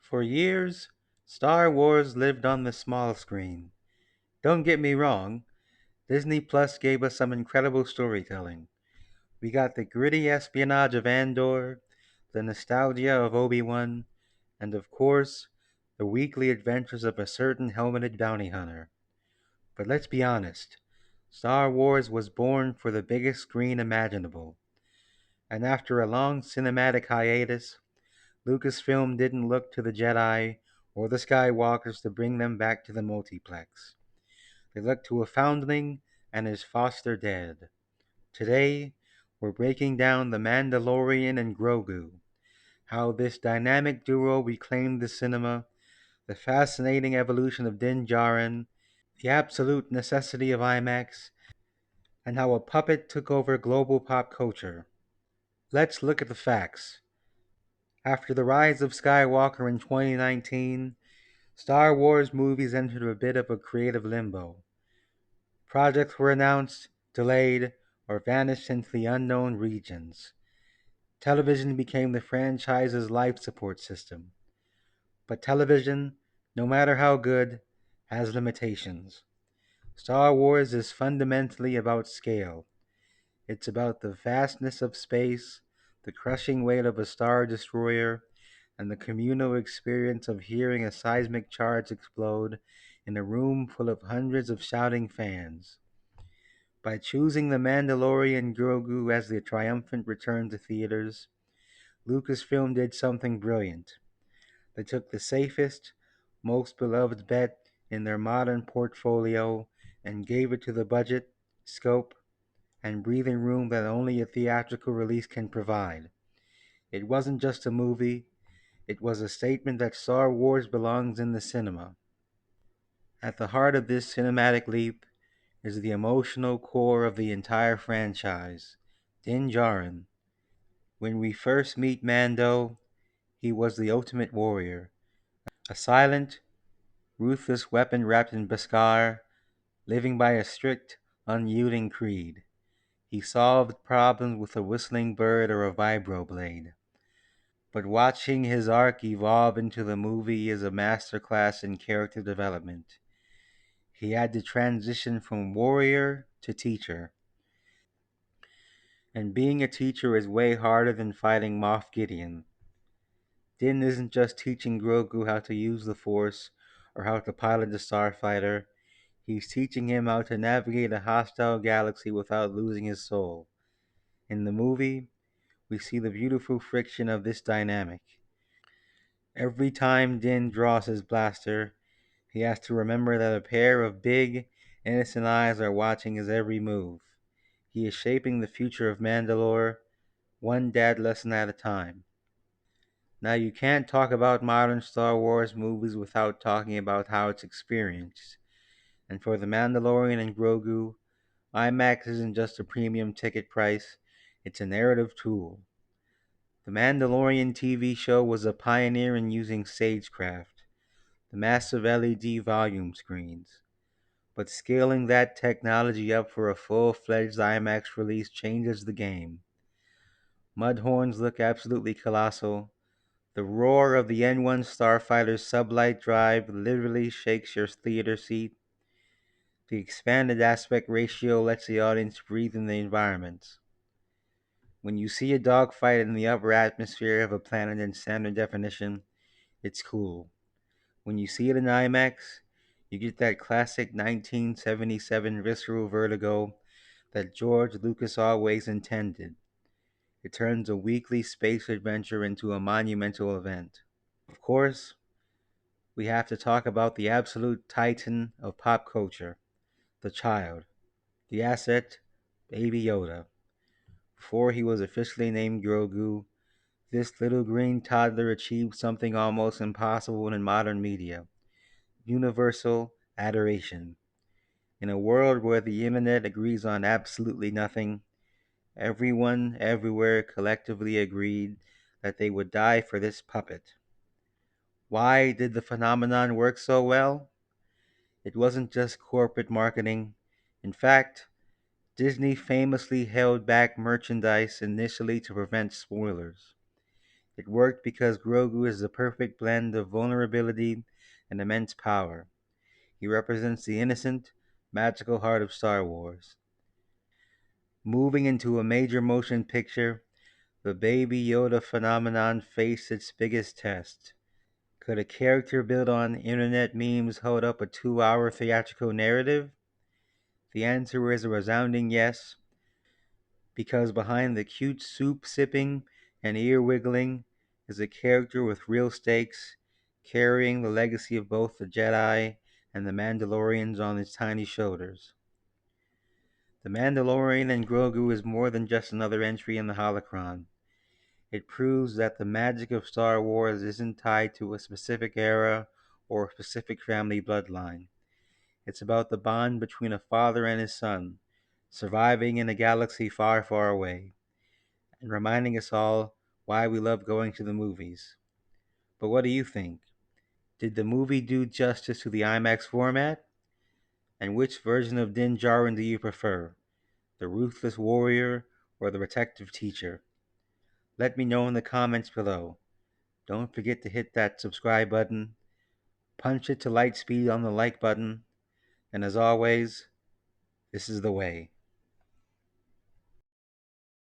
For years, Star Wars lived on the small screen. Don't get me wrong, Disney Plus gave us some incredible storytelling. We got the gritty espionage of Andor, the nostalgia of Obi-Wan, and of course, the weekly adventures of a certain helmeted bounty hunter. But let's be honest, Star Wars was born for the biggest screen imaginable. And after a long cinematic hiatus, Lucasfilm didn't look to the Jedi or the Skywalkers to bring them back to the multiplex. They looked to a foundling and his foster dad. Today, we're breaking down the Mandalorian and Grogu, how this dynamic duo reclaimed the cinema, the fascinating evolution of Din Djarin, the absolute necessity of IMAX, and how a puppet took over global pop culture. Let's look at the facts. After the rise of Skywalker in 2019, Star Wars movies entered a bit of a creative limbo. Projects were announced, delayed, or vanished into the unknown regions. Television became the franchise's life support system. But television, no matter how good, has limitations. Star Wars is fundamentally about scale. It's about the vastness of space, the crushing weight of a star destroyer, and the communal experience of hearing a seismic charge explode in a room full of hundreds of shouting fans. By choosing The Mandalorian Grogu as the triumphant return to theaters, Lucasfilm did something brilliant. They took the safest, most beloved bet in their modern portfolio and gave it to the budget, scope, and breathing room that only a theatrical release can provide. It wasn't just a movie, it was a statement that Star Wars belongs in the cinema. At the heart of this cinematic leap is the emotional core of the entire franchise, Din Djarin. When we first meet Mando, he was the ultimate warrior, a silent, ruthless weapon wrapped in Beskar, living by a strict, unyielding creed. He solved problems with a whistling bird or a vibroblade. But watching his arc evolve into the movie is a masterclass in character development. He had to transition from warrior to teacher. And being a teacher is way harder than fighting Moff Gideon. Din isn't just teaching Grogu how to use the Force or how to pilot the starfighter. He's teaching him how to navigate a hostile galaxy without losing his soul. In the movie, we see the beautiful friction of this dynamic. Every time Din draws his blaster, he has to remember that a pair of big, innocent eyes are watching his every move. He is shaping the future of Mandalore, one dad lesson at a time. Now, you can't talk about modern Star Wars movies without talking about how it's experienced. And for The Mandalorian and Grogu, IMAX isn't just a premium ticket price, it's a narrative tool. The Mandalorian TV show was a pioneer in using stagecraft, the massive LED volume screens. But scaling that technology up for a full-fledged IMAX release changes the game. Mudhorns look absolutely colossal. The roar of the N1 Starfighter's sublight drive literally shakes your theater seat. The expanded aspect ratio lets the audience breathe in the environment. When you see a dogfight in the upper atmosphere of a planet in standard definition, it's cool. When you see it in IMAX, you get that classic 1977 visceral vertigo that George Lucas always intended. It turns a weekly space adventure into a monumental event. Of course, we have to talk about the absolute titan of pop culture, the child, the asset, Baby Yoda. Before he was officially named Grogu, this little green toddler achieved something almost impossible in modern media: universal adoration. In a world where the internet agrees on absolutely nothing, everyone everywhere collectively agreed that they would die for this puppet. Why did the phenomenon work so well? It wasn't just corporate marketing. In fact, Disney famously held back merchandise initially to prevent spoilers. It worked because Grogu is the perfect blend of vulnerability and immense power. He represents the innocent, magical heart of Star Wars. Moving into a major motion picture, the Baby Yoda phenomenon faced its biggest test. Could a character built on internet memes hold up a 2-hour theatrical narrative? The answer is a resounding yes, because behind the cute soup sipping and ear wiggling is a character with real stakes, carrying the legacy of both the Jedi and the Mandalorians on his tiny shoulders. The Mandalorian and Grogu is more than just another entry in the holocron. It proves that the magic of Star Wars isn't tied to a specific era or a specific family bloodline. It's about the bond between a father and his son, surviving in a galaxy far, far away, and reminding us all why we love going to the movies. But what do you think? Did the movie do justice to the IMAX format? And which version of Din Djarin do you prefer? The ruthless warrior or the protective teacher? Let me know in the comments below. Don't forget to hit that subscribe button, punch it to light speed on the like button, and as always, this is the way.